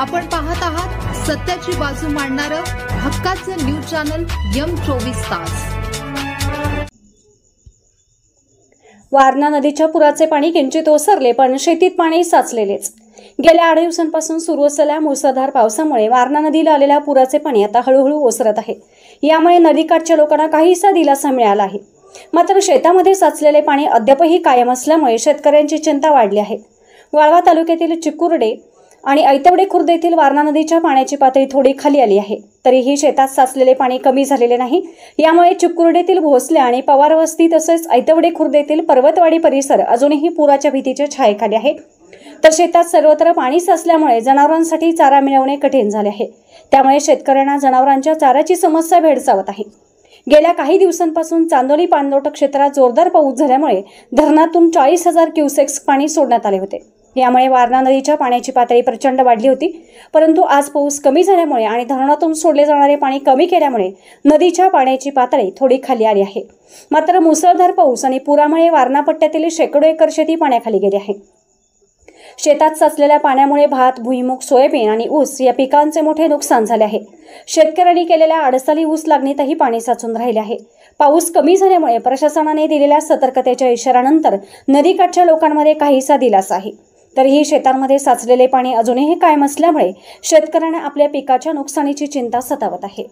आपण पाहत आहात सत्याची बाजू मांडणारं हक्काचं न्यूज चॅनल M24 तास। वारणा नदीच्या पुराचे पाणी किंचित ओसरले, पण शेतीत पाणी साचलेलेच। गेल्या 8 दिवसांपासून सुरू असलेल्या मुसळधार पावसामुळे वारणा नदीला आलेल्या पुराचे पाणी आता हळूहळू ओसरत आहे। यामुळे नदीकाठच्या लोकांना काहीसा दिलासा मिळाला आहे। मात्र शेतामध्ये साचलेले पाणी अद्यापही कायम असल्यामुळे शेतकऱ्यांची चिंता वाढली आहे। वाळवा तालुक्यातील चिकुर्डे आणि ऐतवडे खुर्द येथील वारणा नदीच्या पाण्याची पातळी थोडी खाली आली आहे, तरीही शेतात साचलेले पाणी कमी झालेले नाही। यामुळे चिकुर्डेतील भोसले आणि पवार वस्ती तसेच ऐतवडे खुर्द येथील पर्वतवाडी परिसर अजूनही पुराच्या भीतीच्या छायेखाली आहे। तर शेतात सर्वत्र पाणी साचल्यामुळे जनावरांसाठी चारा मिळवणे कठीण झाले आहे। त्यामुळे शेतकऱ्यांना जनावरांच्या चाऱ्याची समस्या भेडसावत आहे। गेल्या काही दिवसांपासून चांदोली पाणलोट क्षेत्रात जोरदार पाऊस झाल्यामुळे धरणातून 40,000 क्युसेक्स पाणी सोडण्यात आले होते। यामुळे वारणा नदीच्या पाण्याची पातळी प्रचंड वाढली होती, परंतु आज पाऊस कमी झाल्यामुळे आणि धरणातून सोडले जाणारे पाणी कमी केल्यामुळे नदीच्या पाण्याची पातळी थोडी खाली आली आहे। मात्र मुसळधार पाऊस आणि पुरामुळे वारणा पट्ट्यातील शेकडो एकर शेती पाण्याखाली गेली आहे। शेतात साचलेल्या पाण्यामुळे भात, भुईमूग, सोयाबीन आणि ऊस या पिकांचे मोठे नुकसान झाले आहे। शेतकऱ्यांनी केलेल्या अडसाली ऊस लागणीतही पाणी साचून राहिले आहे। पाऊस कमी झाल्यामुळे प्रशासनाने दिलेल्या सतर्कतेच्या इशाऱ्यानंतर नदीकाठच्या लोकांमध्ये काहीसा दिलासा आहे। तरीही शेतांमध्ये साचलेले पाणी अजूनही कायम असल्यामुळे शेतकऱ्यांना आपल्या पिकाच्या नुकसानीची चिंता सतावत आहे।